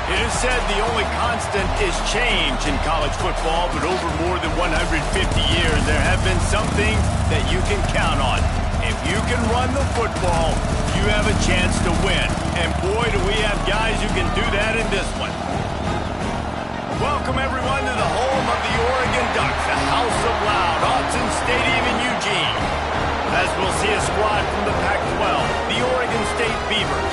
It is said the only constant is change in college football, but over more than 150 years, there have been some things that you can count on. If you can run the football, you have a chance to win. And boy, do we have guys who can do that in this one. Welcome, everyone, to the home of the Oregon Ducks, the House of Loud, Autzen Stadium in Eugene. As we'll see a squad from the Pac-12, the Oregon State Beavers,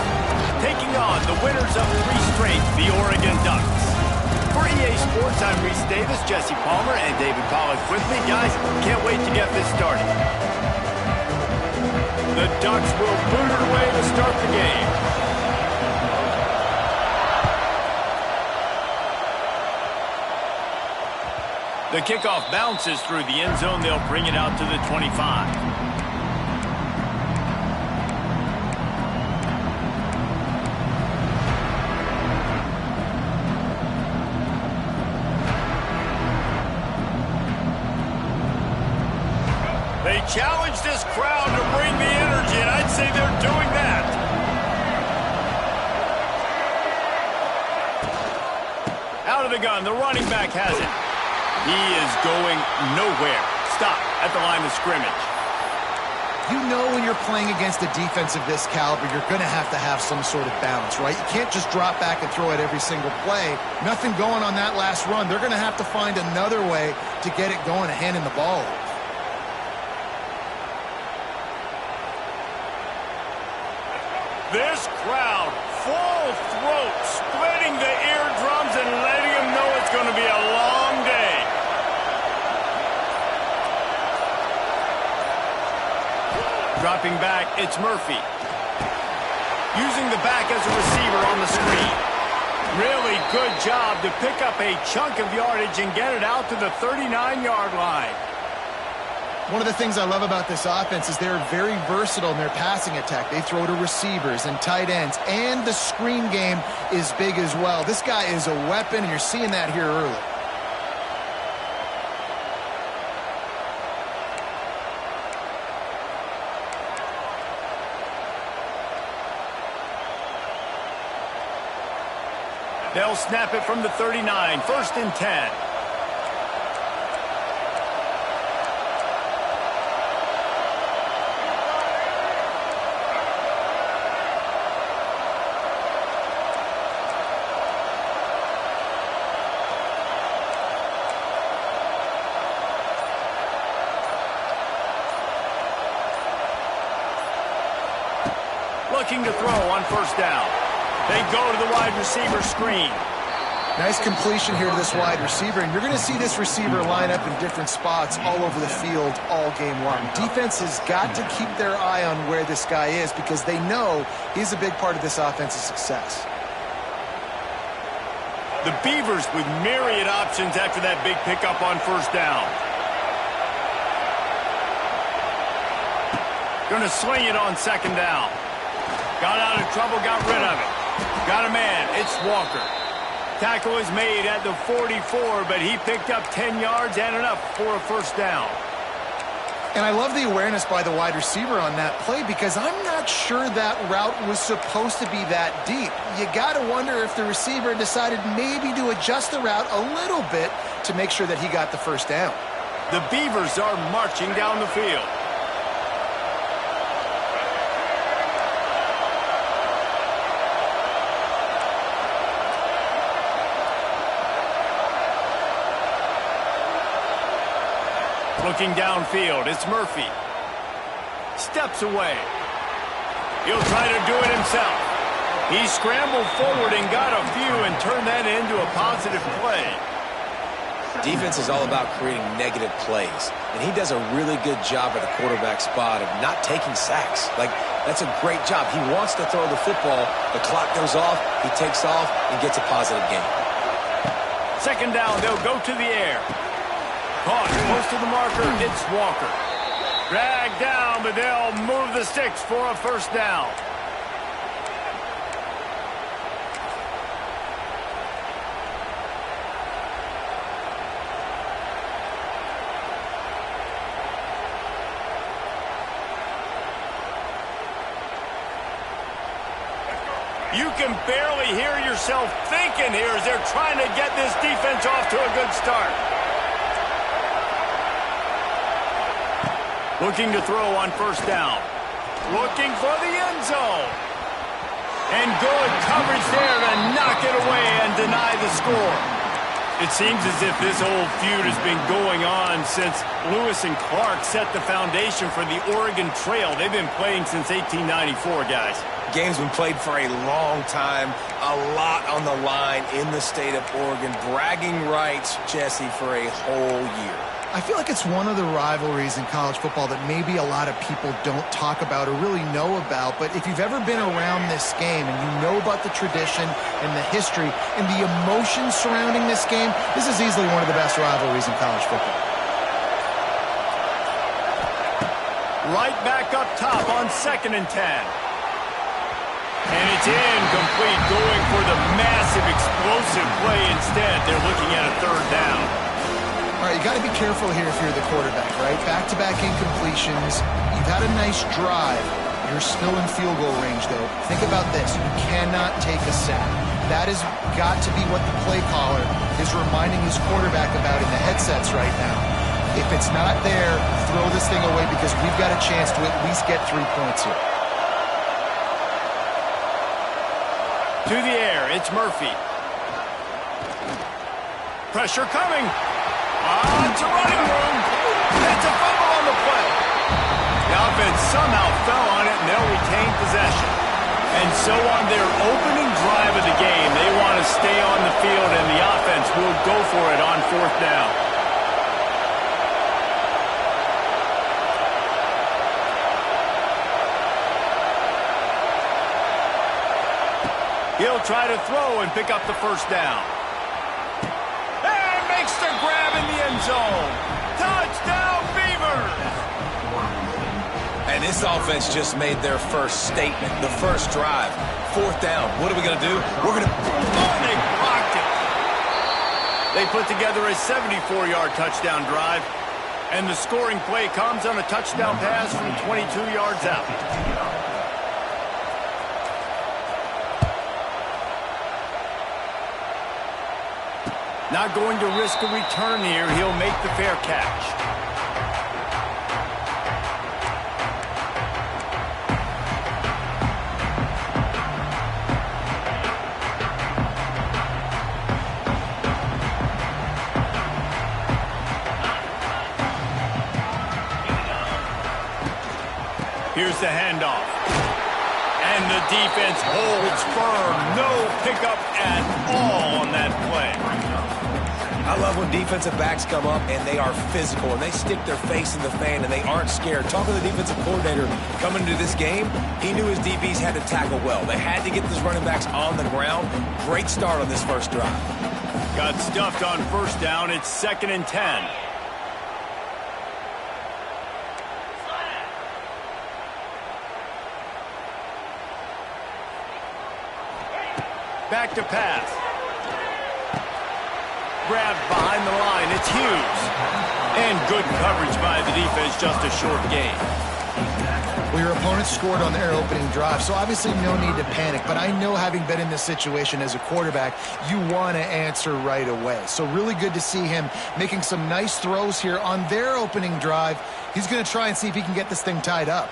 taking on the winners of 3 straight, the Oregon Ducks. For EA Sports, I'm Reese Davis, Jesse Palmer, and David Pollack with me. Guys, can't wait to get this started. The Ducks will boot it away to start the game. The kickoff bounces through the end zone. They'll bring it out to the 25. They challenge this crowd to bring the energy, and I'd say they're doing that. Out of the gun, the running back has it. He is going nowhere. Stop at the line of scrimmage. You know when you're playing against a defense of this caliber, you're going to have some sort of balance, right? You can't just drop back and throw it every single play. Nothing going on that last run. They're going to have to find another way to get it going and handing the ball off. This crowd, full throat, splitting the eardrums and letting them know it's going to be a long day. Dropping back, it's Murphy. Using the back as a receiver on the screen. Really good job to pick up a chunk of yardage and get it out to the 39-yard line. One of the things I love about this offense is they're very versatile in their passing attack. They throw to receivers and tight ends, and the screen game is big as well. This guy is a weapon, and you're seeing that here early. They'll snap it from the 39, 1st and 10. Looking to throw on 1st down. They go to the wide receiver screen. Nice completion here to this wide receiver, and you're going to see this receiver line up in different spots all over the field all game long. Defense has got to keep their eye on where this guy is because they know he's a big part of this offense's success. The Beavers with myriad options after that big pickup on 1st down. Going to swing it on 2nd down. Got out of trouble, got rid of it. Got a man, it's Walker. Tackle is made at the 44, but he picked up 10 yards and enough for a 1st down. And I love the awareness by the wide receiver on that play because I'm not sure that route was supposed to be that deep. You got to wonder if the receiver decided maybe to adjust the route a little bit to make sure that he got the 1st down. The Beavers are marching down the field. Looking downfield, it's Murphy. Steps away. He'll try to do it himself. He scrambled forward and got a few and turned that into a positive play. Defense is all about creating negative plays, and he does a really good job at the quarterback spot of not taking sacks. That's a great job. He wants to throw the football. The clock goes off, he takes off, and gets a positive gain. 2nd down, they'll go to the air. Caught close to the marker, it's Walker. Dragged down, but they'll move the sticks for a 1st down. You can barely hear yourself thinking here as they're trying to get this defense off to a good start. Looking to throw on first down. Looking for the end zone. And good coverage there to knock it away and deny the score. It seems as if this whole feud has been going on since Lewis and Clark set the foundation for the Oregon Trail. They've been playing since 1894, guys. Game's been played for a long time, a lot on the line in the state of Oregon. Bragging rights, Jesse, for a whole year. I feel like it's one of the rivalries in college football that maybe a lot of people don't talk about or really know about. But if you've ever been around this game and you know about the tradition and the history and the emotions surrounding this game, this is easily one of the best rivalries in college football. Right back up top on 2nd and 10. And it's incomplete, going for the massive explosive play instead. They're looking at a 3rd down. All right, you got to be careful here if you're the quarterback, right? Back-to-back incompletions. You've had a nice drive. You're still in field goal range, though. Think about this. You cannot take a sack. That has got to be what the play caller is reminding his quarterback about in the headsets right now. If it's not there, throw this thing away because we've got a chance to at least get 3 points here. To the air, it's Murphy. Pressure coming. It's a running room. It's a fumble on the play. The offense somehow fell on it, and they'll retain possession. And so on their opening drive of the game, they want to stay on the field, and the offense will go for it on 4th down. He'll try to throw and pick up the 1st down. And makes the grab in the end zone. Touchdown, Beavers! And this offense just made their first statement, the first drive. 4th down. What are we going to do? We're going to... Oh, they blocked it. They put together a 74-yard touchdown drive. And the scoring play comes on a touchdown pass from 22 yards out. Not going to risk a return here. He'll make the fair catch. Here's the handoff. And the defense holds firm. No pickup at all on that play. I love when defensive backs come up and they are physical and they stick their face in the fan and they aren't scared. Talking to the defensive coordinator coming into this game, he knew his DBs had to tackle well. They had to get those running backs on the ground. Great start on this first drive. Got stuffed on 1st down. It's 2nd and 10. Back to pass. Grabbed behind the line. It's Hughes. And good coverage by the defense, just a short gain. Well, your opponent scored on their opening drive, so obviously no need to panic. But I know, having been in this situation as a quarterback, you want to answer right away. So really good to see him making some nice throws here on their opening drive. He's going to try and see if he can get this thing tied up.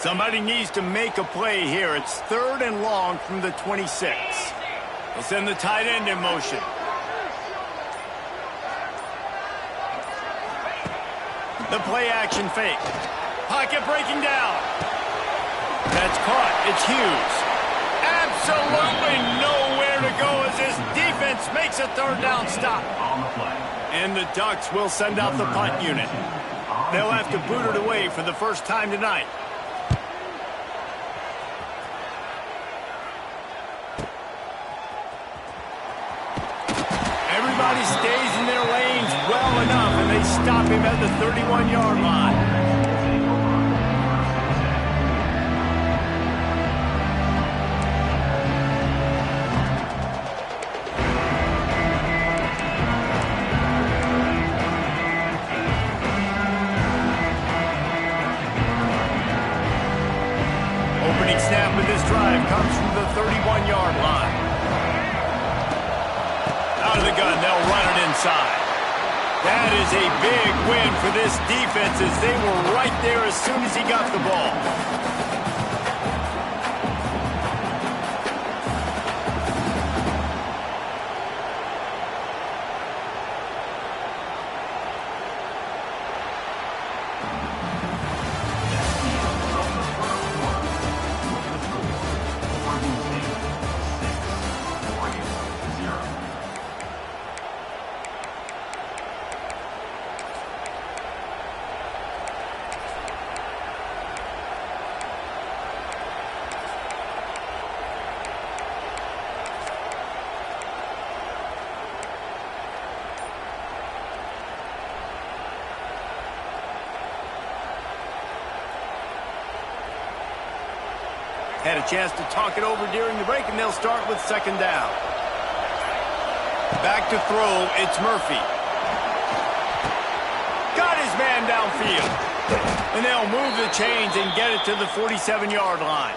Somebody needs to make a play here. It's 3rd and long from the 26. They'll send the tight end in motion. The play action fake. Pocket breaking down. That's caught. It's Hughes. Absolutely nowhere to go as this defense makes a 3rd down stop. And the Ducks will send out the punt unit. They'll have to boot it away for the first time tonight. Everybody stays in their lanes well enough, and they stop him at the 31-yard line. drive comes from the 31-yard line. Out of the gun, they'll run it inside. That is a big win for this defense as they were right there as soon as he got the ball. Had a chance to talk it over during the break, and they'll start with second down. Back to throw, it's Murphy. Got his man downfield. And they'll move the chains and get it to the 47-yard line.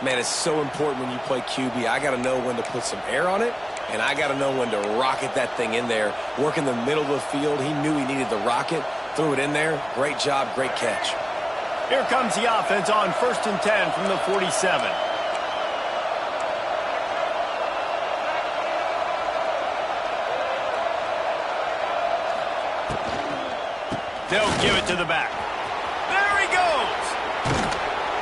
Man, it's so important when you play QB. I got to know when to put some air on it, and I got to know when to rocket that thing in there. Work in the middle of the field. He knew he needed the rocket, threw it in there. Great job, great catch. Here comes the offense on 1st and 10 from the 47. They'll give it to the back. There he goes.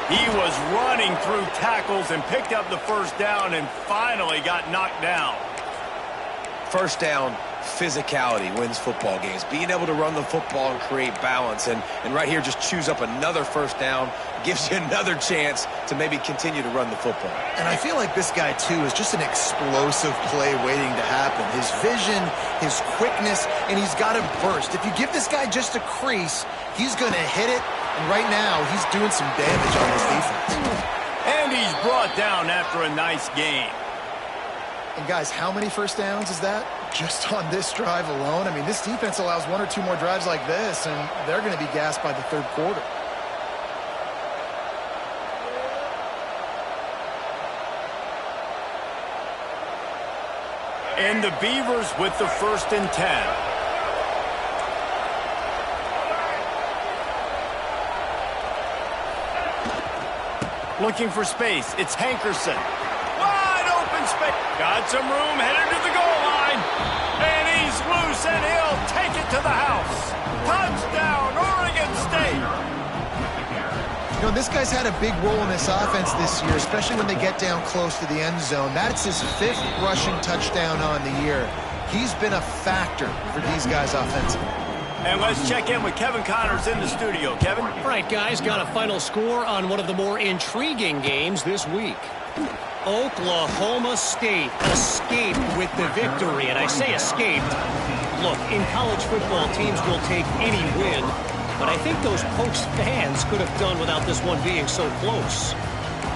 He was running through tackles and picked up the first down and finally got knocked down. First down, physicality wins football games. Being able to run the football and create balance. And right here, just choose up another first down. Gives you another chance to maybe continue to run the football. And I feel like this guy, too, is just an explosive play waiting to happen. His vision, his quickness, and he's got a burst. If you give this guy just a crease, he's going to hit it. And right now, he's doing some damage on this defense. And he's brought down after a nice gain. And guys, how many first downs is that? Just on this drive alone? I mean, this defense allows 1 or 2 more drives like this, and they're going to be gassed by the third quarter. And the Beavers with the 1st and 10. Looking for space. It's Hankerson. Space. Got some room, headed to the goal line. And he's loose, and he'll take it to the house. Touchdown, Oregon State. You know, this guy's had a big role in this offense this year, especially when they get down close to the end zone. That's his 5th rushing touchdown on the year. He's been a factor for these guys offensively. And let's check in with Kevin Connors in the studio. Kevin? All right, guys, got a final score on one of the more intriguing games this week. Oklahoma State escaped with the victory, and I say escaped. Look, in college football, teams will take any win, but I think those Pokes fans could have done without this one being so close.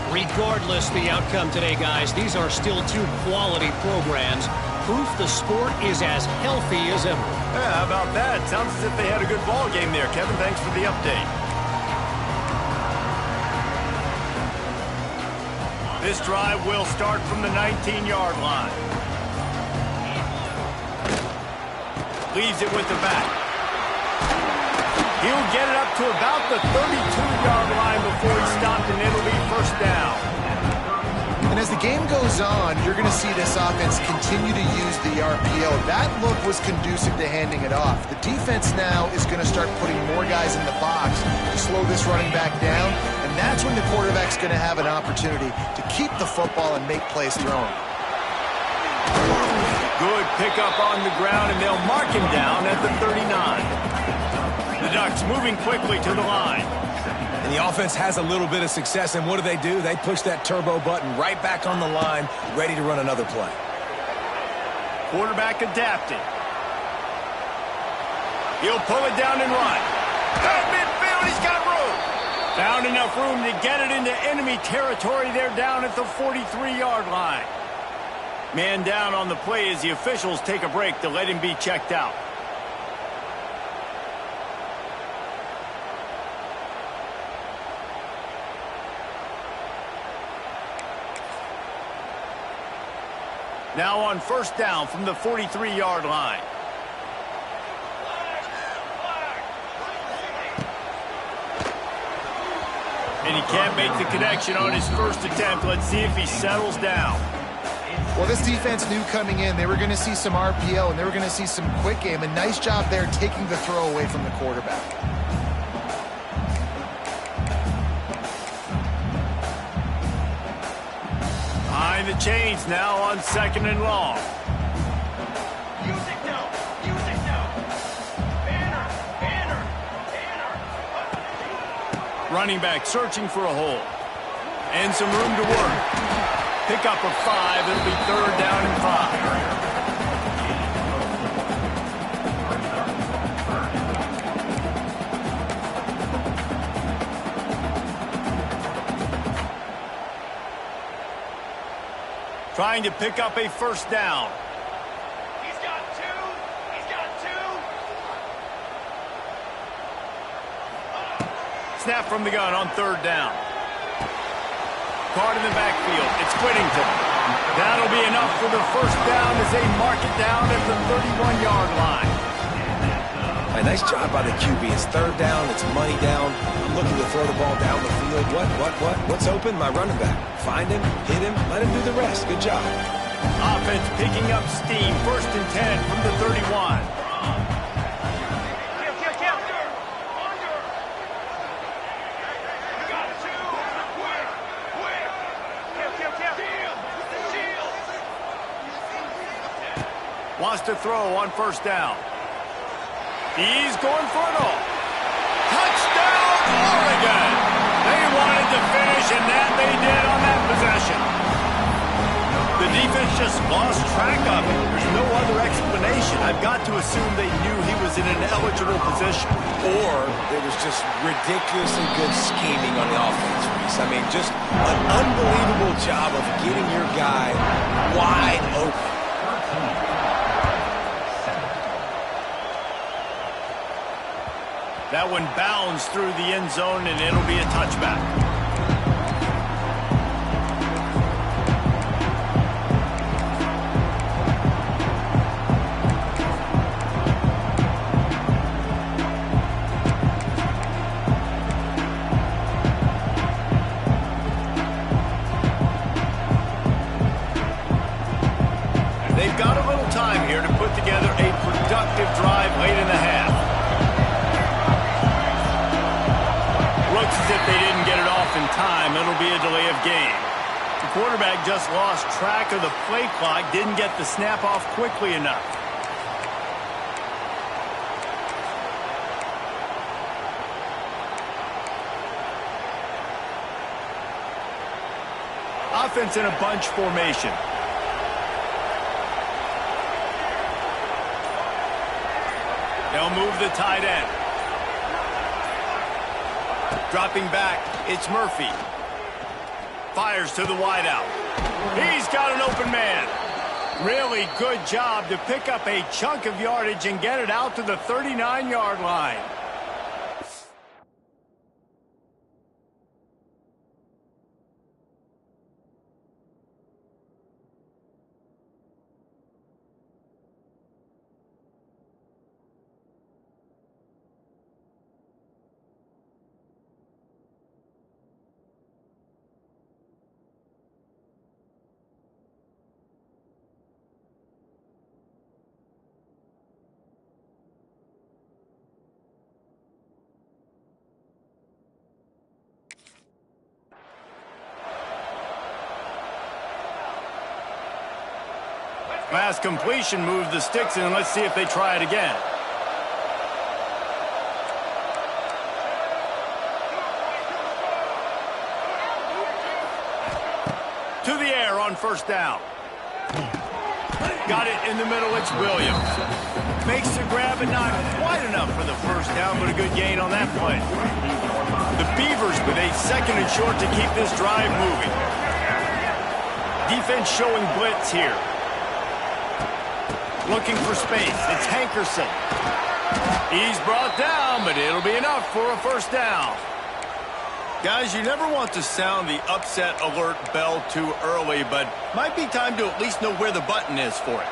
Regardless the outcome today, guys, these are still 2 quality programs. Proof the sport is as healthy as ever. Yeah, how about that? Sounds as if they had a good ball game there. Kevin, thanks for the update. This drive will start from the 19-yard line. Leaves it with the back. He'll get it up to about the 32-yard line before he's stopped, and it'll be 1st down. And as the game goes on, you're going to see this offense continue to use the RPO. That look was conducive to handing it off. The defense now is going to start putting more guys in the box to slow this running back down, and that's when the quarterback's going to have an opportunity to keep the football and make plays throwing. Good pickup on the ground, and they'll mark him down at the 39. The Ducks moving quickly to the line. And the offense has a little bit of success, and what do? They push that turbo button right back on the line, ready to run another play. Quarterback adapted. He'll pull it down and run. Down midfield, he's got room. Found enough room to get it into enemy territory. They're down at the 43-yard line. Man down on the play as the officials take a break to let him be checked out. Now on first down from the 43-yard line. And he can't make the connection on his first attempt. Let's see if he settles down. Well, this defense knew coming in they were going to see some RPO and they were going to see some quick game. A nice job there taking the throw away from the quarterback. Behind the chains now on second and long. Running back searching for a hole. And some room to work. Pick up a 5. It'll be third down and 5. Trying to pick up a first down. He's got 2. He's got 2. Snap from the gun on third down. Card in the backfield. It's Whittington. That'll be enough for the first down as they mark it down at the 31-yard line. A nice job by the QB. It's third down. It's money down. I'm looking to throw the ball down the field. What's open? My running back. Find him, hit him, let him do the rest. Good job. Offense picking up steam. First and 10 from the 31. Wants to throw on first down. He's going for it all. Touchdown, Oregon! They wanted to finish, and that they did on that possession. The defense just lost track of it. There's no other explanation. I've got to assume they knew he was in an eligible position. Or there was just ridiculously good scheming on the offense, Reese. I mean, just an unbelievable job of getting your guy wide open. That one bounds through the end zone, and it'll be a touchback. They've got a little time here to put together a productive drive late in the half. Looks as if they didn't get it off in time. It'll be a delay of game. The quarterback just lost track of the play clock, didn't get the snap off quickly enough. Offense in a bunch formation. They'll move the tight end. Dropping back, it's Murphy. Fires to the wideout. He's got an open man. Really good job to pick up a chunk of yardage and get it out to the 39-yard line. Pass completion moves the sticks in. Let's see if they try it again. To the air on first down. Got it in the middle. It's Williams. Makes the grab, and not quite enough for the first down, but a good gain on that play. The Beavers with a second and short to keep this drive moving. Defense showing blitz here. Looking for space. It's Hankerson. He's brought down, but it'll be enough for a first down. Guys, you never want to sound the upset alert bell too early, but might be time to at least know where the button is for it.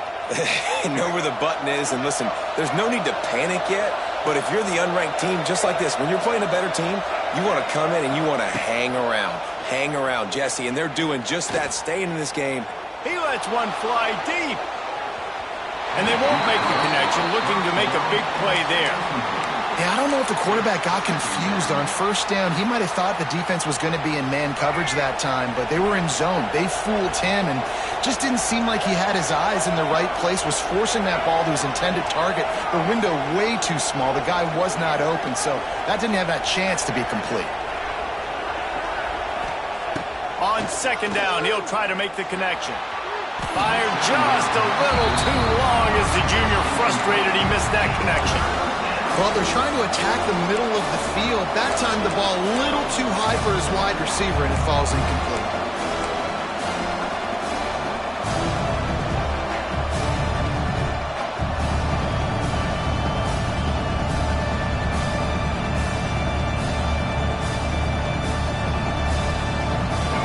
Know where the button is, and listen, there's no need to panic yet, but if you're the unranked team, just like this, when you're playing a better team, you want to come in and you want to hang around, Jesse, and they're doing just that, staying in this game. He lets one fly deep. And they won't make the connection, looking to make a big play there. Yeah, I don't know if the quarterback got confused on first down. He might have thought the defense was going to be in man coverage that time, but they were in zone. They fooled him and just didn't seem like he had his eyes in the right place, was forcing that ball to his intended target. The window way too small. The guy was not open, so that didn't have that chance to be complete. On second down, he'll try to make the connection. Fired just a little too long as the junior frustrated he missed that connection. Well, they're trying to attack the middle of the field. That time the ball a little too high for his wide receiver, and it falls incomplete.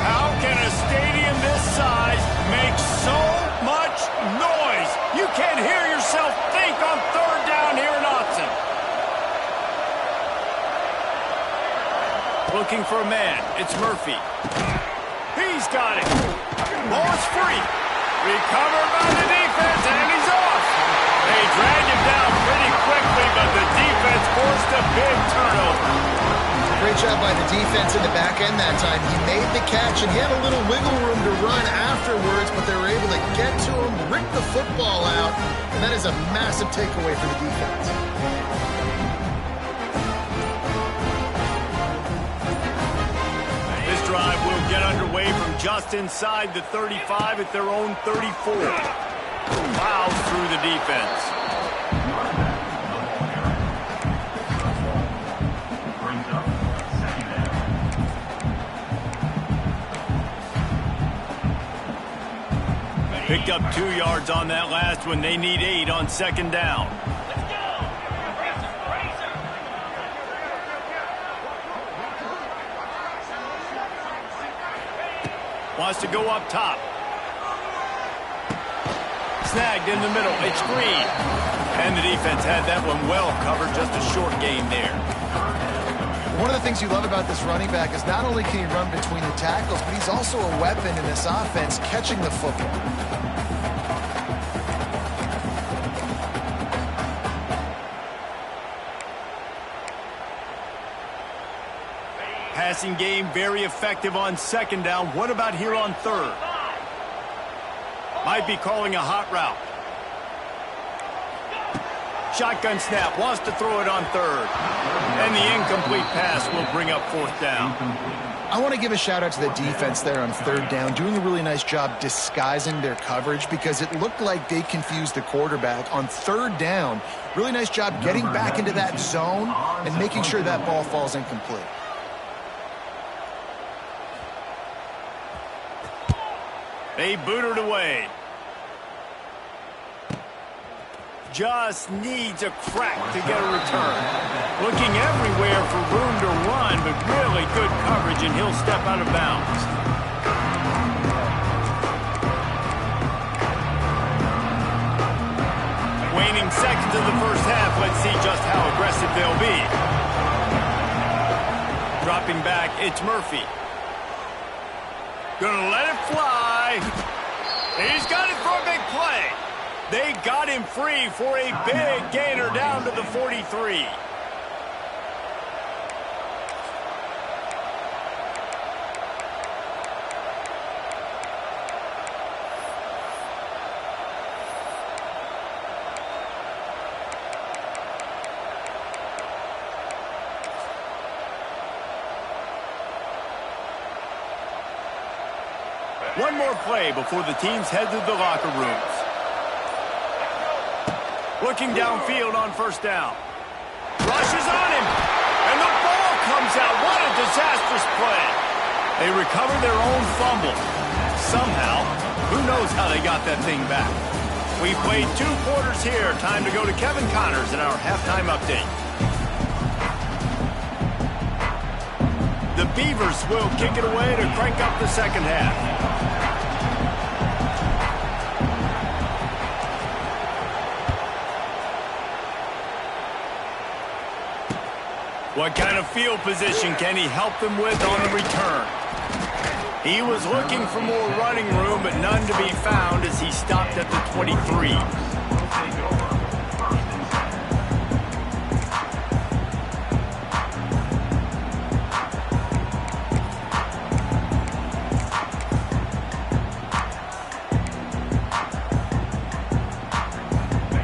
How can a stadium this size make so much noise? You can't hear yourself think on third down here in Austin. Looking for a man. It's Murphy. He's got it. Ball is free. Recovered by the defense, and he's off. They dragged him down pretty quickly, but the defense forced a big turnover. Great job by the defense in the back end that time. He made the catch, and he had a little wiggle room to run afterwards, but they were able to get to him, rip the football out, and that is a massive takeaway for the defense. This drive will get underway from just inside the 35 at their own 34. Fouls through the defense. Picked up 2 yards on that last one. They need 8 on second down. Wants to go up top. Snagged in the middle. It's Green. And the defense had that one well covered. Just a short gain there. One of the things you love about this running back is not only can he run between the tackles, but he's also a weapon in this offense, catching the football. Passing game very effective on second down. What about here on third? Might be calling a hot route. Shotgun snap, wants to throw it on third. And the incomplete pass will bring up fourth down. I want to give a shout out to the defense there on third down, doing a really nice job disguising their coverage because it looked like they confused the quarterback on third down. Really nice job getting back into that zone and making sure that ball falls incomplete. They boot it away. Just needs a crack to get a return. Looking everywhere for room to run, but really good coverage, and he'll step out of bounds. Waning seconds of the first half. Let's see just how aggressive they'll be. Dropping back, it's Murphy. Gonna let it fly. He's got it for a big play. They got him free for a big gainer down to the 43. One more play before the teams head to the locker rooms. Looking downfield on first down. Rushes on him. And the ball comes out. What a disastrous play. They recover their own fumble. Somehow, who knows how they got that thing back. We played 2 quarters here. Time to go to Kevin Connors in our halftime update. The Beavers will kick it away to crank up the second half. What kind of field position can he help them with on the return? He was looking for more running room, but none to be found as he stopped at the 23.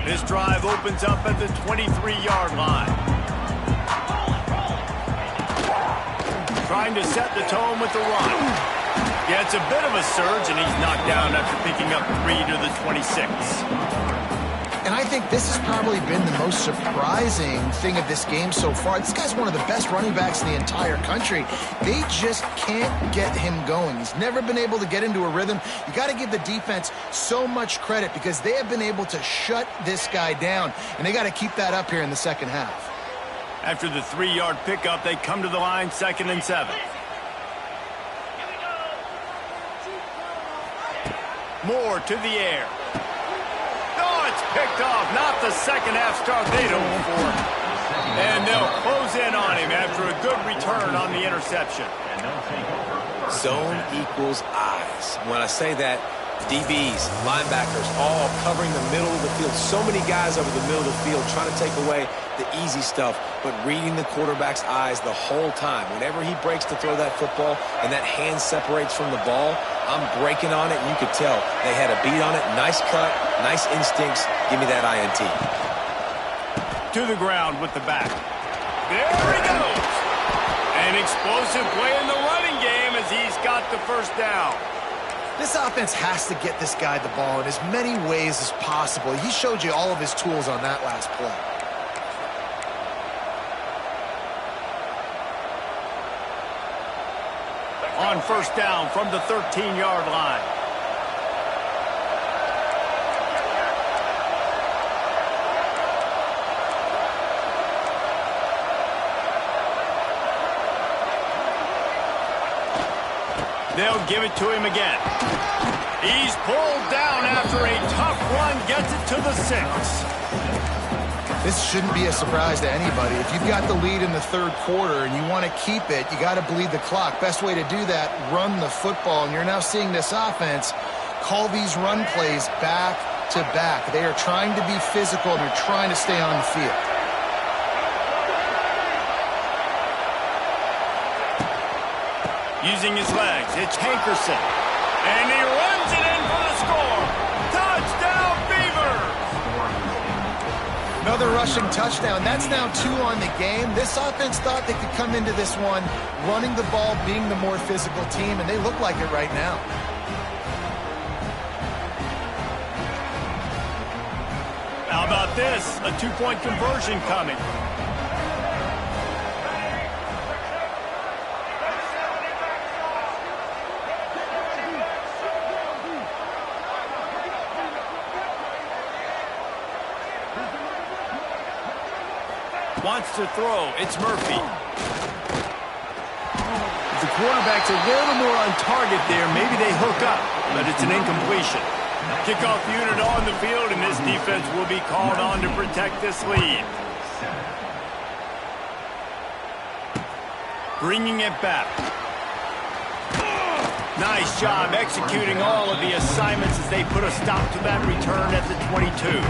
This drive opens up at the 23-yard line. Trying to set the tone with the run. Yeah, it's a bit of a surge, and he's knocked down after picking up 3 to the 26. And I think this has probably been the most surprising thing of this game so far. This guy's one of the best running backs in the entire country. They just can't get him going. He's never been able to get into a rhythm. You got to give the defense so much credit because they have been able to shut this guy down, and they got to keep that up here in the second half. After the 3-yard pickup, they come to the line, 2nd and 7. Moore to the air. Oh, it's picked off. Not the second half start they'd hoped for. And they'll close in on him after a good return on the interception. Zone equals eyes. When I say that, DBs, linebackers, all covering the middle of the field. So many guys over the middle of the field trying to take away the easy stuff, but reading the quarterback's eyes the whole time. Whenever he breaks to throw that football and that hand separates from the ball, I'm breaking on it, and you could tell they had a beat on it. Nice cut, nice instincts. Give me that INT. To the ground with the back. There he goes. An explosive play in the running game as he's got the first down. This offense has to get this guy the ball in as many ways as possible. He showed you all of his tools on that last play. On first down from the 13-yard line. They'll give it to him again. He's pulled down after a tough run, gets it to the 6. This shouldn't be a surprise to anybody. If you've got the lead in the third quarter and you want to keep it, you got to bleed the clock. Best way to do that, run the football. And you're now seeing this offense call these run plays back to back. They are trying to be physical, and they're trying to stay on the field. Using his legs, it's Hankerson. And he runs it in for the score. Touchdown, Beavers! Another rushing touchdown. That's now 2 on the game. This offense thought they could come into this one running the ball, being the more physical team, and they look like it right now. How about this? A 2-point conversion coming. Wants to throw. It's Murphy. If the quarterback's a little more on target there, maybe they hook up, but it's an incompletion. Kickoff unit on the field, and this defense will be called on to protect this lead. Bringing it back. Nice job executing all of the assignments as they put a stop to that return at the 22.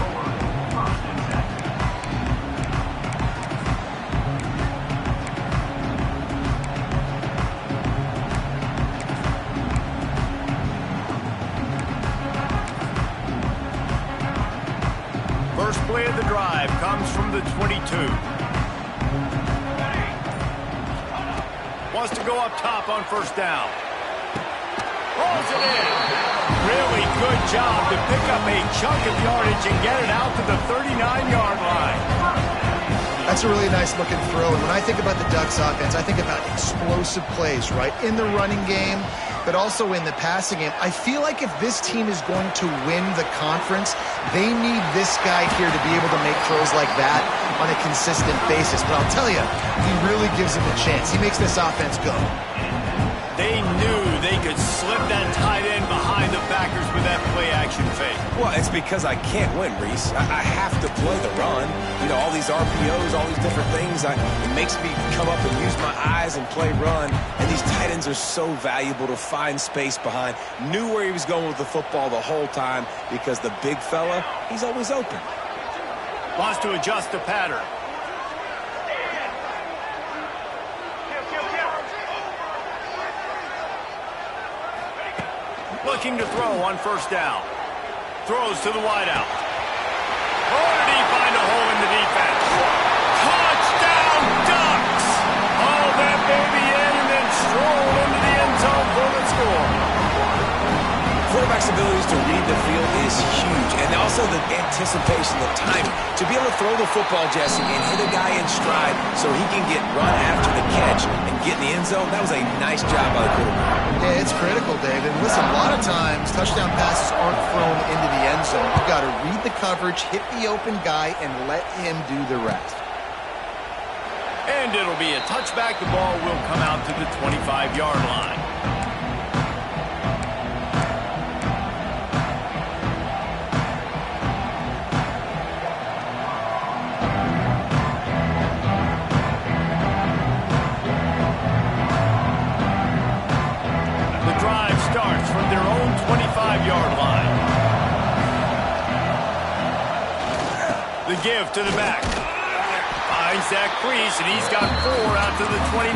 First play of the drive comes from the 22. Wants to go up top on first down. Rolls it in. Really good job to pick up a chunk of yardage and get it out to the 39-yard line. That's a really nice looking throw. And when I think about the Ducks offense, I think about explosive plays, right? In the running game, but also in the passing game. I feel like if this team is going to win the conference, they need this guy here to be able to make throws like that on a consistent basis. But I'll tell you, he really gives him a chance. He makes this offense go. They knew they could slip that tight end behind the backers with that play-action fake. Well, it's because I can't win, Reese. I have to play the run. You know, all these RPOs, all these different things, it makes me come up and use my eyes and play run. And these tight ends are so valuable to find space behind. Knew where he was going with the football the whole time because the big fella, he's always open. Wants to adjust the pattern. Looking to throw on first down. Throws to the wideout. Oh, did he find a hole in the defense? Touchdown, Ducks! Oh, that baby in and then stroll into the end zone for the score. Quarterback's abilities to read the field is huge, and also the anticipation, the timing. To be able to throw the football, Jesse, and hit a guy in stride so he can get run after the catch and get in the end zone, that was a nice job by the quarterback. Yeah, it's critical, Dave. And listen, a lot of times touchdown passes aren't thrown into the end zone. You've got to read the coverage, hit the open guy, and let him do the rest. And it'll be a touchback. The ball will come out to the 25-yard line. Starts from their own 25-yard line. The give to the back. Finds that crease, and he's got 4 out to the 29.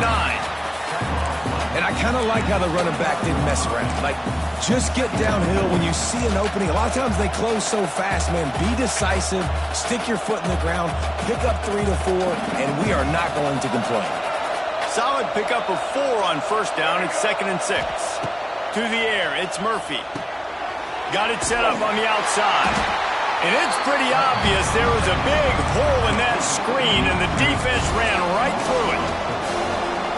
And I kind of like how the running back didn't mess around. Like, just get downhill when you see an opening. A lot of times they close so fast, man. Be decisive, stick your foot in the ground, pick up 3 to 4, and we are not going to complain. Solid pickup of 4 on first down. It's 2nd and 6. To the air, it's Murphy. Got it set up on the outside. And it's pretty obvious there was a big hole in that screen, and the defense ran right through it.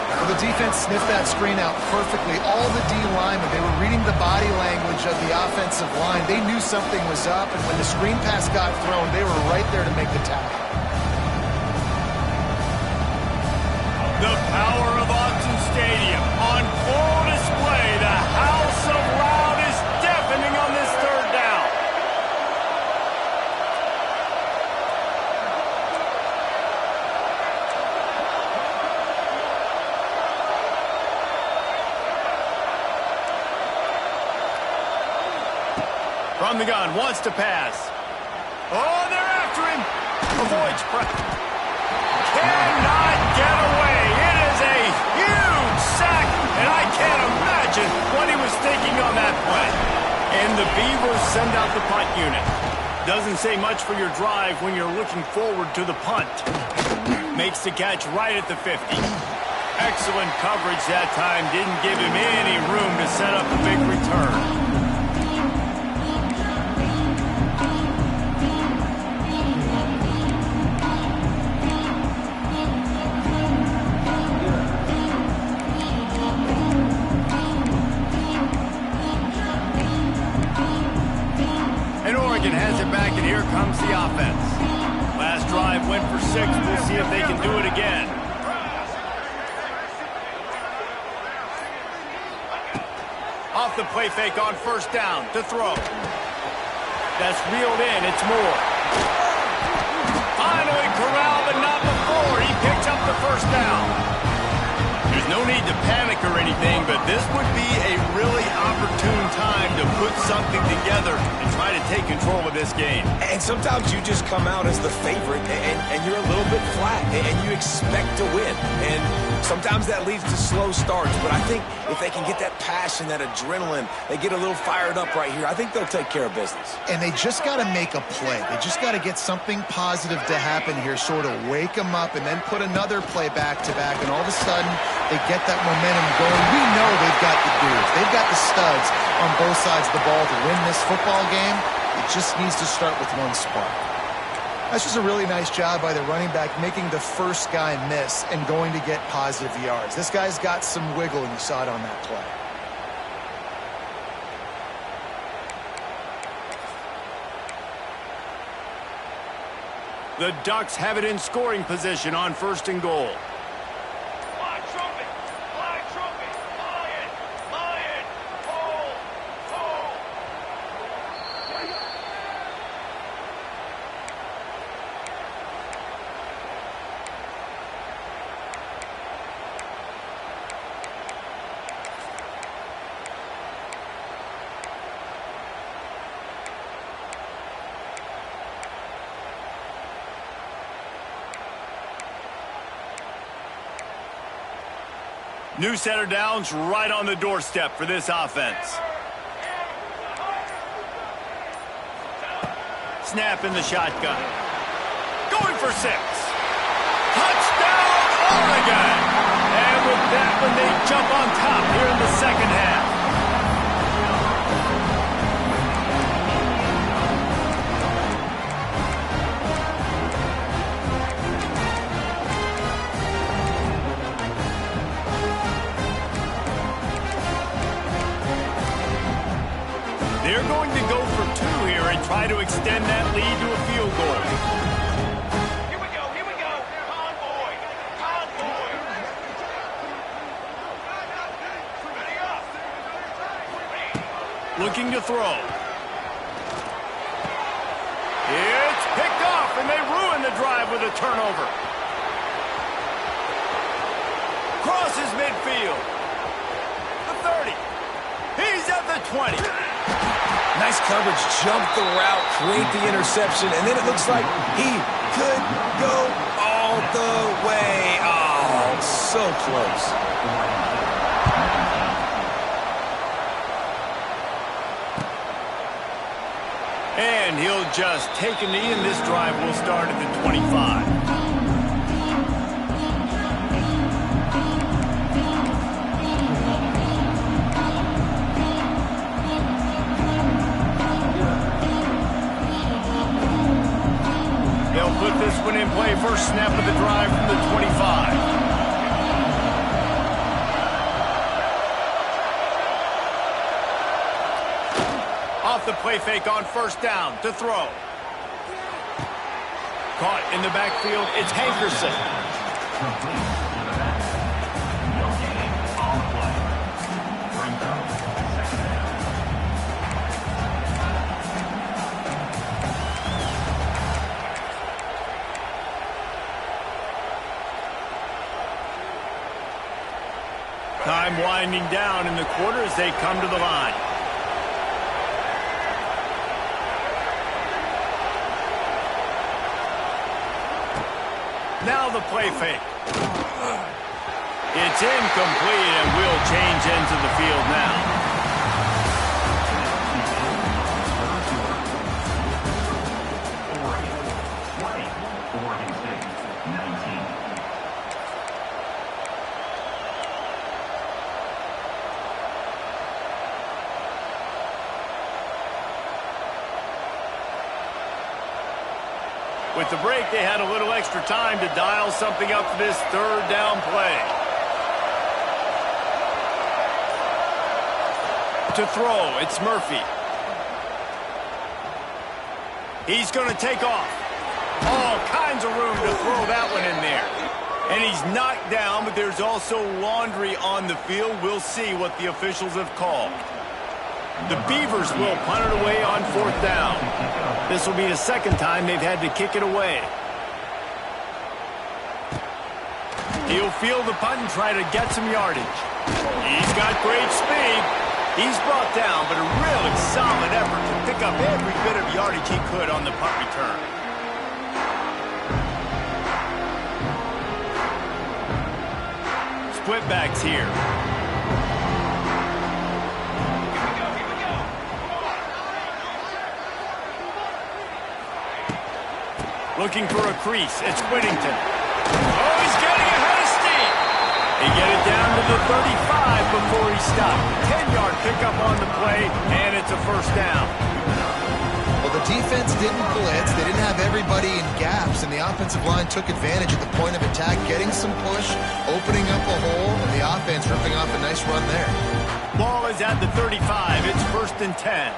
Well, the defense sniffed that screen out perfectly. All the D linemen, they were reading the body language of the offensive line. They knew something was up, and when the screen pass got thrown, they were right there to make the tackle. The power of Autzen Stadium on full display. The house of loud is deafening on this 3rd down. From the gun, wants to pass. Oh, they're after him. Avoids pressure. Cannot get away. It is a huge sack, and I can't imagine what he was thinking on that play. And the Beavers send out the punt unit. Doesn't say much for your drive when you're looking forward to the punt. Makes the catch right at the 50. Excellent coverage that time. Didn't give him any room to set up a big return. Has it back, and here comes the offense. Last drive went for 6. We'll see if they can do it again. Off the play fake on first down to throw. That's reeled in. It's Moore. Finally corralled, but not before. He picks up the first down. There's no need to panic or anything, but this would be a really opportune time to put something together and try to take control of this game. And sometimes you just come out as the favorite, and you're a little bit flat, and you expect to win. And sometimes that leads to slow starts, but I think if they can get that passion, that adrenaline, they get a little fired up right here, I think they'll take care of business. And they just got to make a play. They just got to get something positive to happen here, sort of wake them up, and then put another play back-to-back, and all of a sudden they get that momentum going. We know they've got the dudes. They've got the studs on both sides of the ball to win this football game. It just needs to start with one spark. That's just a really nice job by the running back, making the first guy miss and going to get positive yards. This guy's got some wiggle, and you saw it on that play. The Ducks have it in scoring position on 1st and goal. Fly trumpet! Fly trumpet! Lion! Lion! Hold! Hold! New set of downs right on the doorstep for this offense. Snap in the shotgun. Going for 6. Touchdown, Oregon! And with that one, they jump on top here in the second half. They're going to go for 2 here and try to extend that lead to a field goal. Here we go, here we go. Convoy, convoy. Ready up. Looking to throw. It's picked off, and they ruin the drive with a turnover. Crosses midfield. The 30. He's at the 20. Nice coverage, jump the route, create the interception, and then it looks like he could go all the way. Oh, so close. And he'll just take a knee, and this drive will start at the 25. Put this one in play. First snap of the drive from the 25. Off the play fake on 1st down to throw. Caught in the backfield. It's Hankerson. Time winding down in the quarter as they come to the line. Now the play fake. It's incomplete and will change into the field now. With the break, they had a little extra time to dial something up for this 3rd down play. To throw, it's Murphy. He's going to take off. All kinds of room to throw that one in there. And he's knocked down, but there's also laundry on the field. We'll see what the officials have called. The Beavers will punt it away on 4th down. This will be the 2nd time they've had to kick it away. He'll field the punt and try to get some yardage. He's got great speed. He's brought down, but a really solid effort to pick up every bit of yardage he could on the punt return. Split backs here. Looking for a crease. It's Whittington. Oh, he's getting ahead of steam. He get it down to the 35 before he stopped. 10-yard pickup on the play, and it's a 1st down. Well, the defense didn't blitz. They didn't have everybody in gaps, and the offensive line took advantage at the point of attack, getting some push, opening up a hole, and the offense ripping off a nice run there. Ball is at the 35. It's 1st and 10.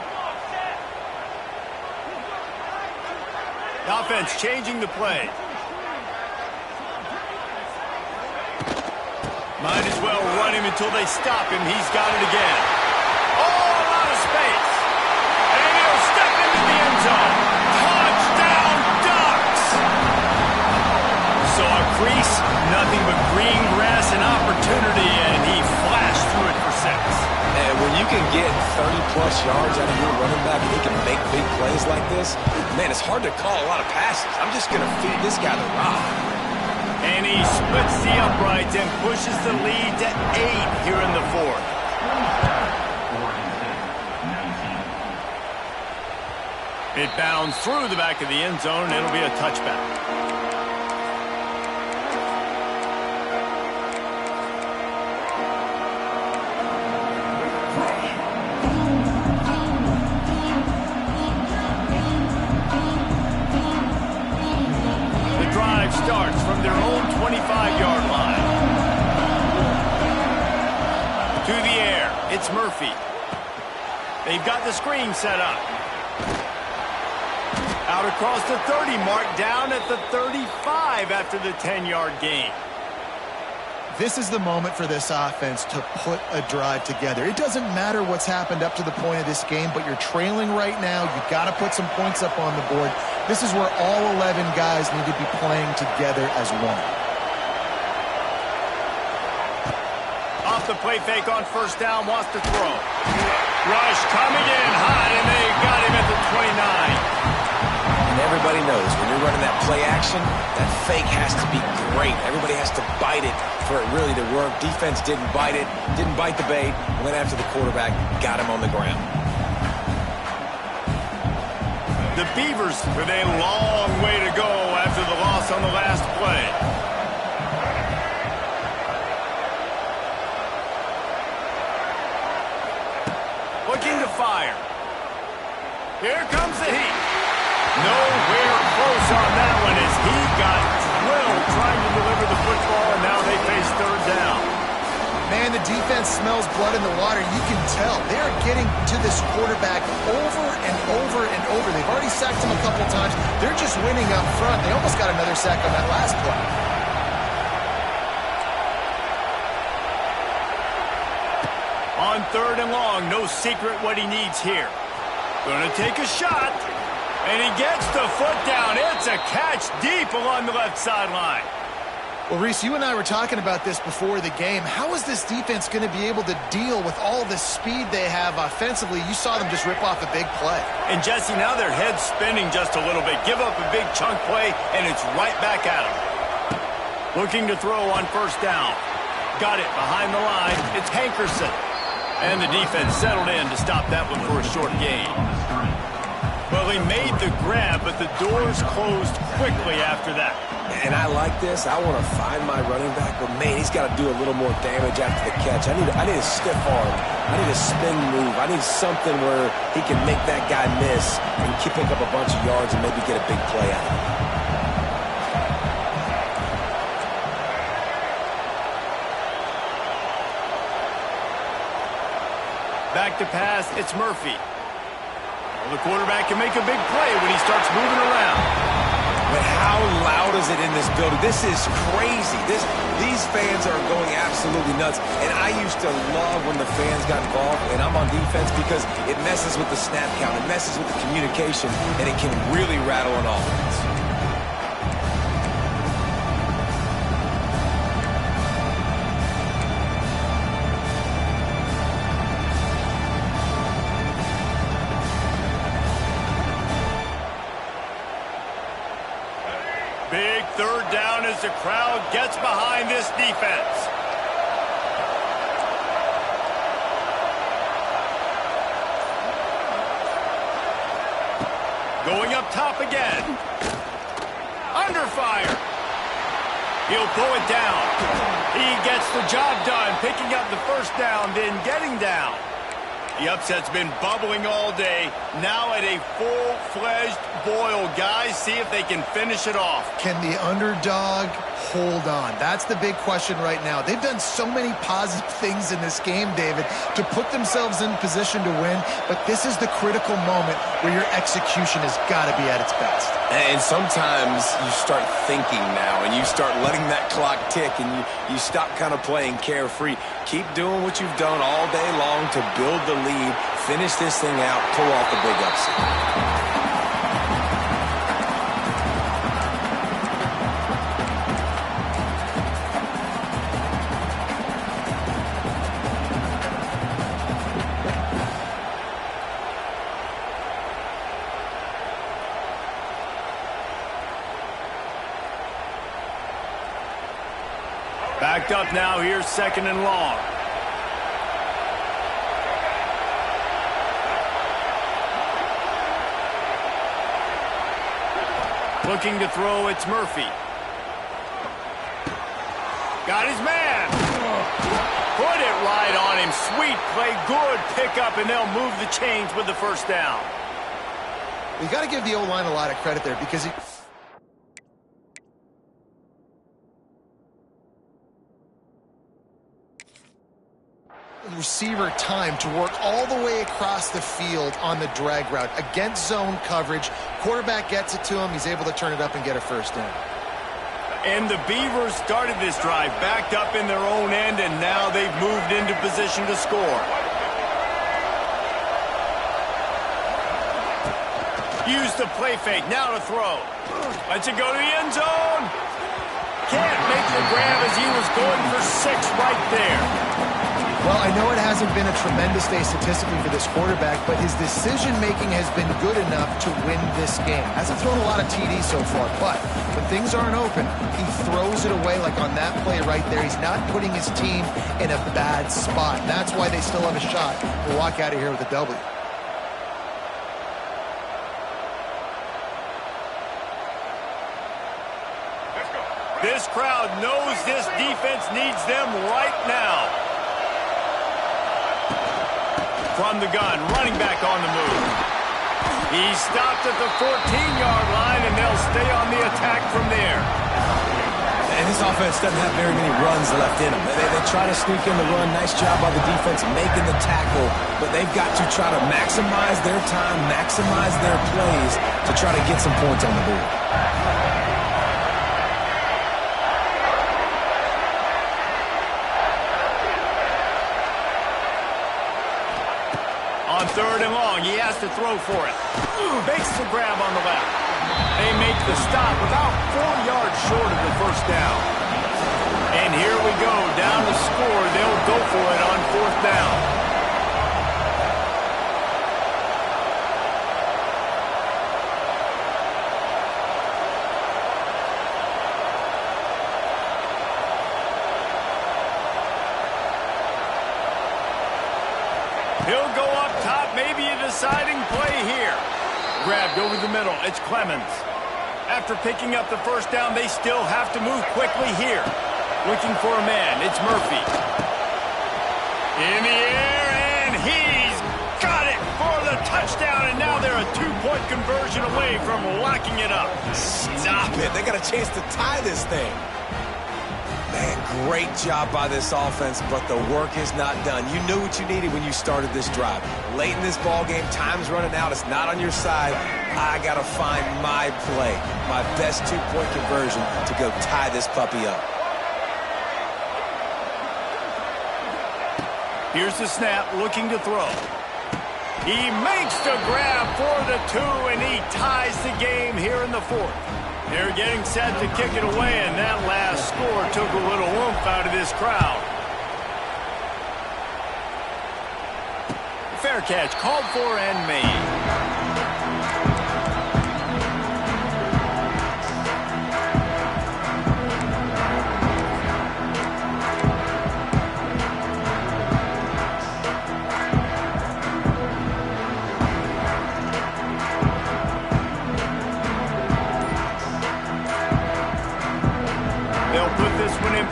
The offense changing the play. Might as well run him until they stop him. He's got it again. Oh, a lot of space. And he'll step into the end zone. Touchdown, Ducks! Saw a crease, nothing but green grass and opportunity, and he flashed through it for 6. And when you can get 30-plus yards out of your running back and he can make big plays like this, man, it's hard to call a lot of passes. I'm just going to feed this guy the rock. And he splits the uprights and pushes the lead to 8 here in the 4th. It bounds through the back of the end zone, and it'll be a touchback. The drive starts from their own 25-yard line. To the air, it's Murphy. They've got the screen set up. Out across the 30 mark, down at the 35 after the 10-yard gain. This is the moment for this offense to put a drive together. It doesn't matter what's happened up to the point of this game, but you're trailing right now. You've got to put some points up on the board. This is where all 11 guys need to be playing together as one. Off the play fake on first down, wants to throw. Rush coming in high, and they got him at the 29. And everybody knows when you're running that play action, that fake has to be great. Everybody has to bite it for it really to work. Defense didn't bite it, didn't bite the bait, went after the quarterback, got him on the ground. The Beavers with a long way to go after the loss on the last play. Looking to fire. Here comes the heat. Nowhere close on that one as he got drilled trying to deliver the football, and now they face third down. Man, the defense smells blood in the water. You can tell. They are getting to this quarterback over and over and over. They've already sacked him a couple times. They're just winning up front. They almost got another sack on that last play. On third and long, no secret what he needs here. Gonna take a shot. And he gets the foot down. It's a catch deep along the left sideline. Well, Reese, you and I were talking about this before the game. How is this defense going to be able to deal with all the speed they have offensively? You saw them just rip off a big play. And, Jesse, now their head's spinning just a little bit. Give up a big chunk play, and it's right back at them. Looking to throw on first down. Got it behind the line. It's Hankerson. And the defense settled in to stop that one for a short gain. Well, he made the grab, but the doors closed quickly after that. And I like this. I want to find my running back, but, man, he's got to do a little more damage after the catch. I need a stiff arm. I need a spin move. I need something where he can make that guy miss and pick up a bunch of yards and maybe get a big play out of it. Back to pass, it's Murphy. The quarterback can make a big play when he starts moving around. But how loud is it in this building? This is crazy. These fans are going absolutely nuts. And I used to love when the fans got involved, and I'm on defense because it messes with the snap count. It messes with the communication, and it can really rattle an offense. Big third down as the crowd gets behind this defense. Going up top again. Under fire. He'll pull it down. He gets the job done, picking up the first down, then getting down. The upset's been bubbling all day. Now at a full-fledged boil. Guys, see if they can finish it off. Can the underdog hold on? That's the big question right now. They've done so many positive things in this game, David, to put themselves in position to win, but this is the critical moment where your execution has got to be at its best. And sometimes you start thinking now, and you start letting that clock tick, and you stop kind of playing carefree. Keep doing what you've done all day long to build the lead, finish this thing out, pull off the big upset. Backed up now, here's 2nd and long. Looking to throw, it's Murphy. Got his man. Put it right on him. Sweet play, good pickup, and they'll move the chains with the first down. You got to give the O-line a lot of credit there because he... receiver time to work all the way across the field on the drag route against zone coverage. Quarterback gets it to him. He's able to turn it up and get a first down. And the Beavers started this drive backed up in their own end, and now they've moved into position to score. Use the play fake. Now to throw. Lets it go to the end zone. Can't make the grab as he was going for 6 right there. Well, I know it hasn't been a tremendous day statistically for this quarterback, but his decision-making has been good enough to win this game. Hasn't thrown a lot of TDs so far, but when things aren't open, he throws it away like on that play right there. He's not putting his team in a bad spot. That's why they still have a shot to walk out of here with a W. This crowd knows this defense needs them right now. From the gun, running back on the move. He's stopped at the 14-yard line, and they'll stay on the attack from there. And this offense doesn't have very many runs left in them. They try to sneak in the run. Nice job by the defense making the tackle, but they've got to try to maximize their time, maximize their plays to try to get some points on the board. On 3rd and long, he has to throw for it. Makes the grab on the left. They make the stop about 4 yards short of the first down. And here we go, down to score. They'll go for it on 4th down. He'll go up top, maybe a deciding play here. Grabbed over the middle, it's Clemens. After picking up the first down, they still have to move quickly here. Looking for a man, it's Murphy. In the air, and he's got it for the touchdown, and now they're a 2-point conversion away from locking it up. Stop it. They got a chance to tie this thing. Man, great job by this offense, but the work is not done. You knew what you needed when you started this drive. Late in this ball game, time's running out. It's not on your side. I got to find my play, my best 2-point conversion to go tie this puppy up. Here's the snap, looking to throw. He makes the grab for the 2, and he ties the game here in the 4th. They're getting set to kick it away, and that last score took a little oomph out of this crowd. Fair catch, called for and made.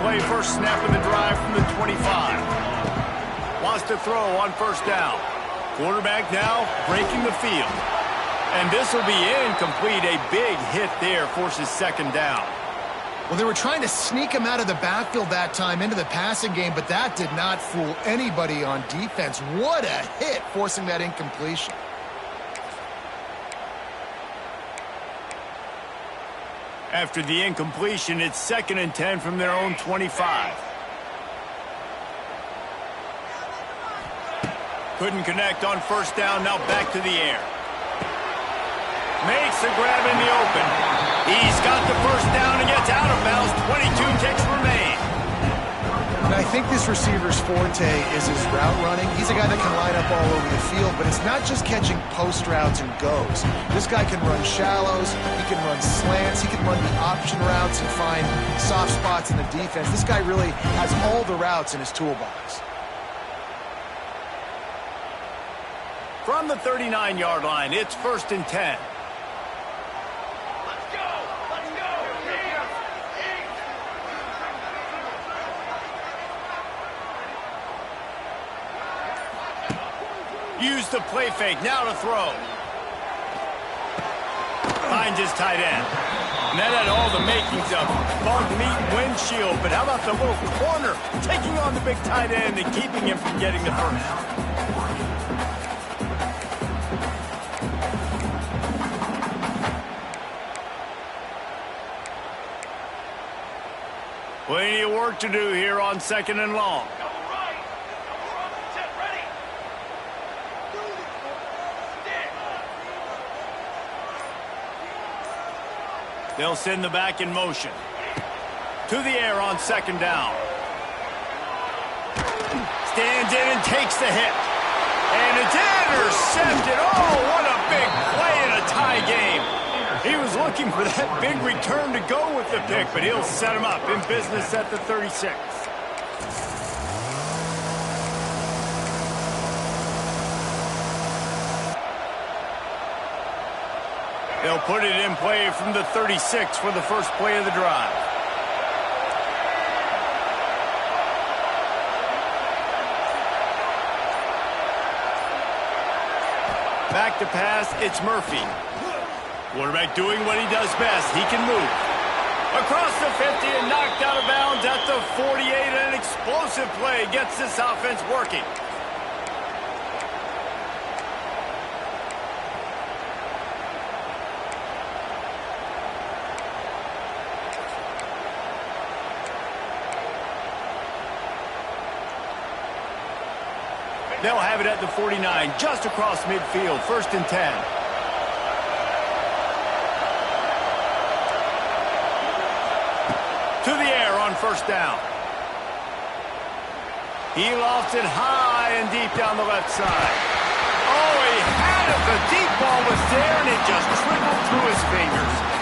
Play first snap of the drive from the 25. Wants to throw on first down. Quarterback now breaking the field. And this will be incomplete. A big hit there forces 2nd down. Well, they were trying to sneak him out of the backfield that time into the passing game, but that did not fool anybody on defense. What a hit, forcing that incompletion. After the incompletion, it's 2nd and 10 from their own 25. Couldn't connect on first down, now back to the air. Makes the grab in the open. He's got the first down and gets out of bounds. 22 ticks remain. And I think this receiver's forte is his route running. He's a guy that can line up all over the field, but it's not just catching post routes and goes. This guy can run shallows, he can run slants, he can run the option routes and find soft spots in the defense. This guy really has all the routes in his toolbox. From the 39-yard line, it's 1st and 10. Use the play fake, now to throw. Finds his tight end. And that had all the makings of bug meat windshield, but how about the little corner taking on the big tight end and keeping him from getting the first? Plenty of work to do here on 2nd and long. They'll send the back in motion. To the air on 2nd down. Stands in and takes the hit. And it's intercepted. Oh, what a big play in a tie game. He was looking for that big return to go with the pick, but he'll set him up in business at the 36. They'll put it in play from the 36 for the first play of the drive. Back to pass, it's Murphy. Quarterback doing what he does best. He can move. Across the 50 and knocked out of bounds at the 48. An explosive play gets this offense working. They'll have it at the 49, just across midfield, 1st and 10. To the air on 1st down. He lofts it high and deep down the left side. Oh, he had it. The deep ball was there, and it just trickled through his fingers.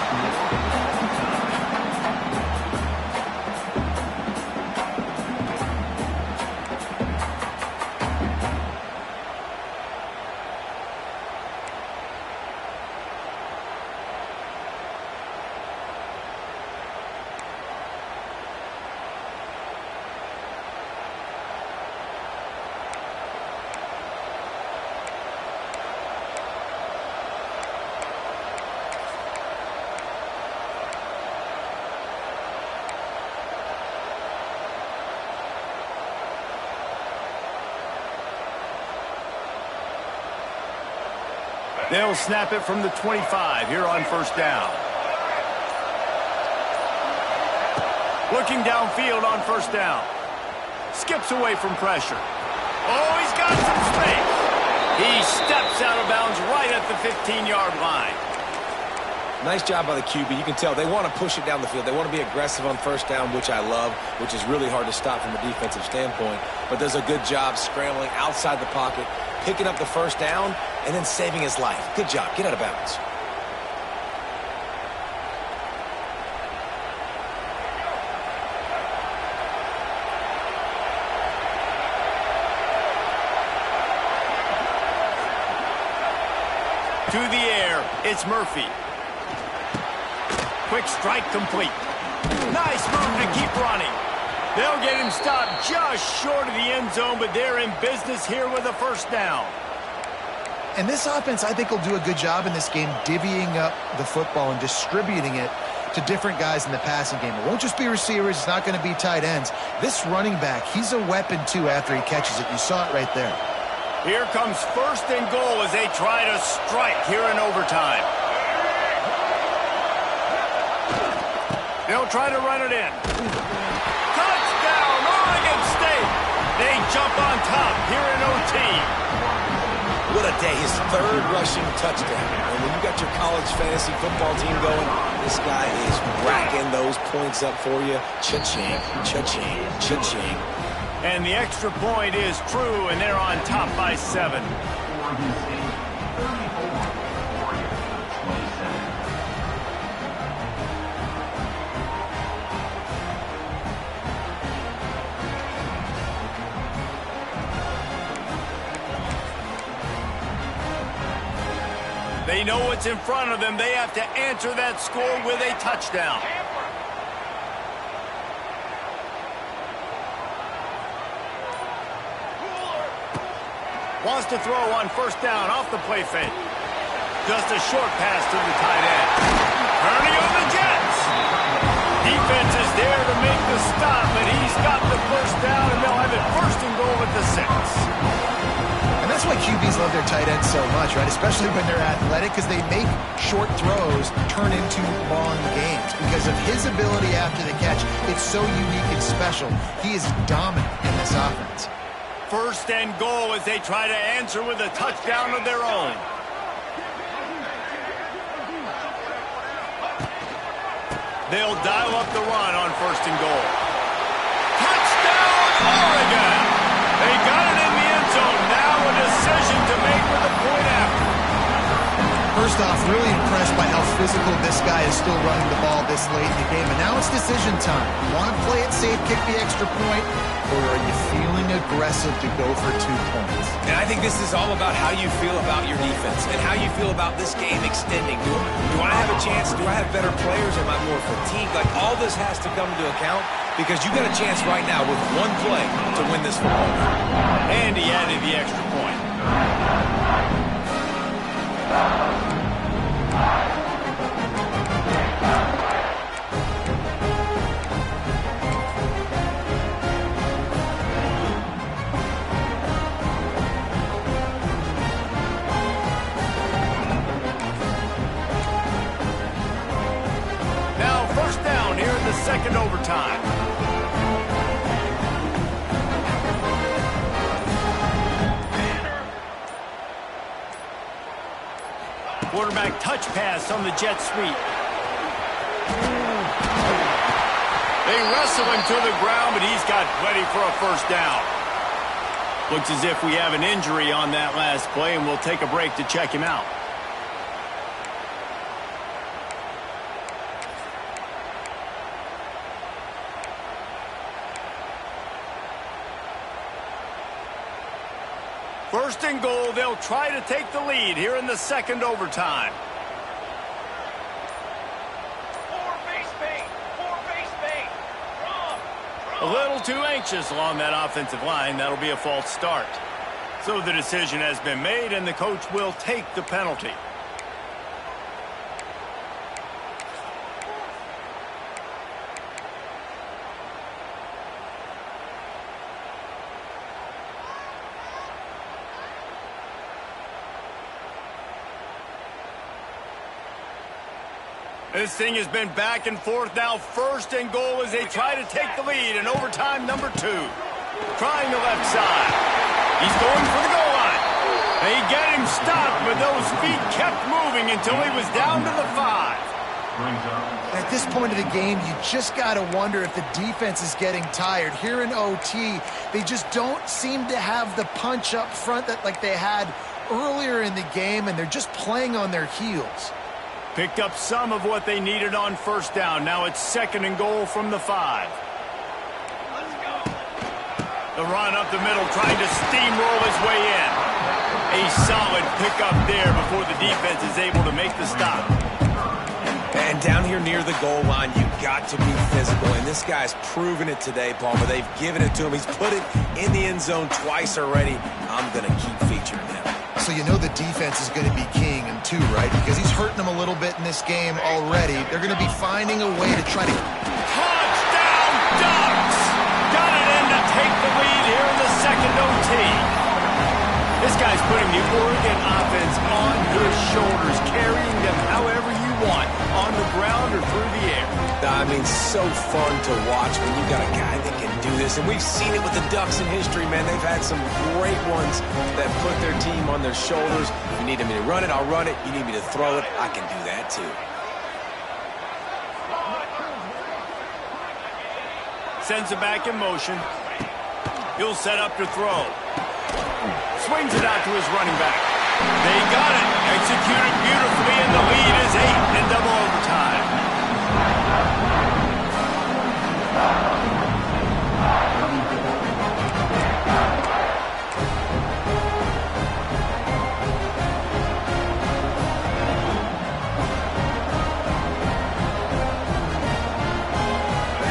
They'll snap it from the 25 here on 1st down. Looking downfield on 1st down. Skips away from pressure. Oh, he's got some space. He steps out of bounds right at the 15-yard line. Nice job by the QB. You can tell they want to push it down the field. They want to be aggressive on 1st down, which I love, which is really hard to stop from a defensive standpoint. But does a good job scrambling outside the pocket, picking up the 1st down, and then saving his life. Good job. Get out of bounds. To the air, it's Murphy. Quick strike complete. Nice move to keep running. They'll get him stopped just short of the end zone, but they're in business here with a 1st down. And this offense, I think, will do a good job in this game divvying up the football and distributing it to different guys in the passing game. It won't just be receivers. It's not going to be tight ends. This running back, he's a weapon, too, after he catches it. You saw it right there. Here comes first and goal as they try to strike here in overtime. They'll try to run it in. Touchdown, Oregon State! They jump on top here in OT. What a day. His third rushing touchdown. And when you got your college fantasy football team going, this guy is racking those points up for you. Cha-ching, cha-ching, cha-ching. And the extra point is true, and they're on top by 7. They know what's in front of them. They have to answer that score with a touchdown. Wants to throw on first down off the play fake. Just a short pass to the tight end. Turning on the Jets. Defense is there to make the stop, but he's got the first down, and they'll have it first and goal at the 6. And that's why QBs love their tight ends so much, right? Especially when they're athletic, because they make short throws turn into long games. Because of his ability after the catch, it's so unique and special. He is dominant in this offense. First and goal as they try to answer with a touchdown of their own. They'll dial up the run on first and goal. Touchdown, Oregon! They got it in the end zone. Now a decision to make with a point after. First off, really impressed by how physical this guy is still running the ball this late in the game. And now it's decision time. You want to play it safe, kick the extra point, or are you feeling aggressive to go for 2 points? And I think this is all about how you feel about your defense and how you feel about this game extending. Do I have a chance? Do I have better players? Am I more fatigued? Like, all this has to come into account because you got a chance right now with one play to win this football game. And he added the extra point. Now first down here in the second overtime. Quarterback touch pass on the jet sweep. They wrestle him to the ground, but he's got plenty for a first down. Looks as if we have an injury on that last play, and we'll take a break to check him out. First and goal, they'll try to take the lead here in the second overtime. A little too anxious along that offensive line. That'll be a false start. So the decision has been made, and the coach will take the penalty. This thing has been back and forth now. First and goal as they try to take the lead in overtime number 2. Trying the left side. He's going for the goal line. They get him stopped, but those feet kept moving until he was down to the 5. At this point of the game, you just got to wonder if the defense is getting tired. Here in OT, they just don't seem to have the punch up front that like they had earlier in the game, and they're just playing on their heels. Picked up some of what they needed on first down. Now it's second and goal from the 5. Let's go. The run up the middle, trying to steamroll his way in. A solid pickup there before the defense is able to make the stop. And down here near the goal line, you've got to be physical. And this guy's proven it today, Palmer. They've given it to him. He's put it in the end zone twice already. I'm going to keep featuring him. So So you know the defense is going to be keying him too, right? Because he's hurting them a little bit in this game already. They're going to be finding a way to try to... Touchdown, Ducks! Got it in to take the lead here in the second OT. This guy's putting the Oregon offense on his shoulders, carrying them however you want, on the ground or through the air. I mean, so fun to watch when you got a guy that can do this. And we've seen it with the Ducks in history, man. They've had some great ones that put their team on their shoulders. If you need me to run it, I'll run it. You need me to throw it, I can do that too. Sends it back in motion. He'll set up to throw. Swings it out to his running back. They got it. Executed beautifully, and the lead is 8 in double overtime.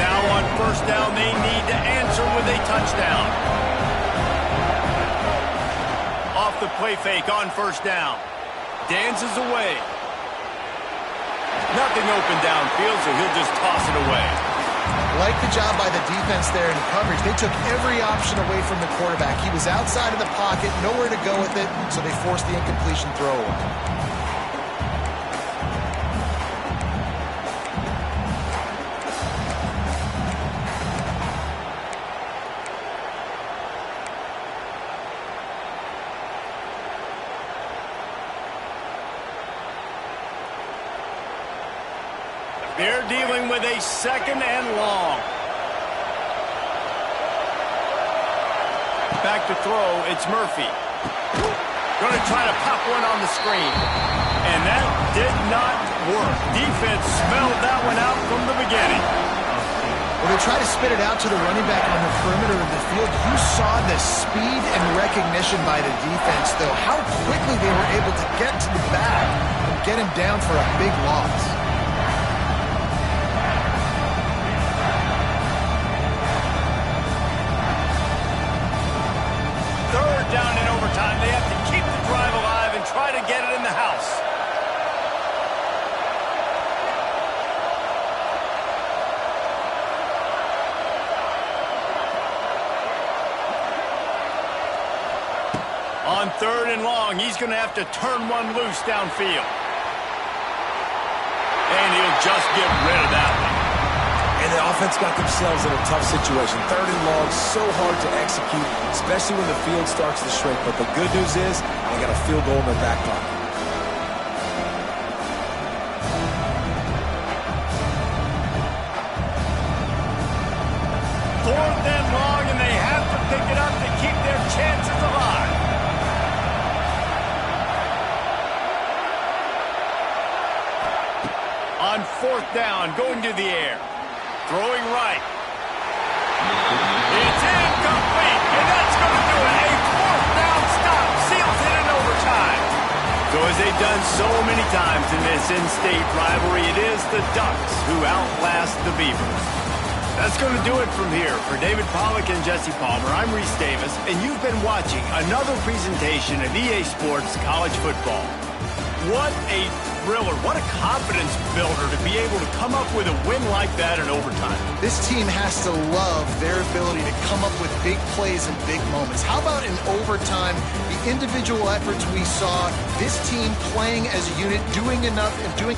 Now on first down, they need to answer with a touchdown. Off the play fake on first down. Dances away. Nothing open downfield, so he'll just toss it away. Like the job by the defense there in coverage. They took every option away from the quarterback. He was outside of the pocket, nowhere to go with it, so they forced the incompletion throw away. They're dealing with a second and long. Back to throw, it's Murphy. Going to try to pop one on the screen. And that did not work. Defense smelled that one out from the beginning. When they try to spit it out to the running back on the perimeter of the field, you saw the speed and recognition by the defense, though. How quickly they were able to get to the back and get him down for a big loss. Down in overtime. They have to keep the drive alive and try to get it in the house. On third and long, he's going to have to turn one loose downfield. And he'll just get rid of that one. And the offense got themselves in a tough situation. Third and long, so hard to execute, especially when the field starts to shrink. But the good news is they got a field goal in their back pocket. Fourth and long, and they have to pick it up to keep their chances alive. On fourth down, going to the air. Throwing right. It's incomplete, and that's going to do it. A fourth down stop seals it in overtime. So as they've done so many times in this in-state rivalry, it is the Ducks who outlast the Beavers. That's going to do it from here. For David Pollack and Jesse Palmer, I'm Reese Davis, and you've been watching another presentation of EA Sports College Football. What a thriller. What a confidence builder to be able to come up with a win like that in overtime. This team has to love their ability to come up with big plays and big moments. How about in overtime, the individual efforts we saw, this team playing as a unit, doing enough and doing...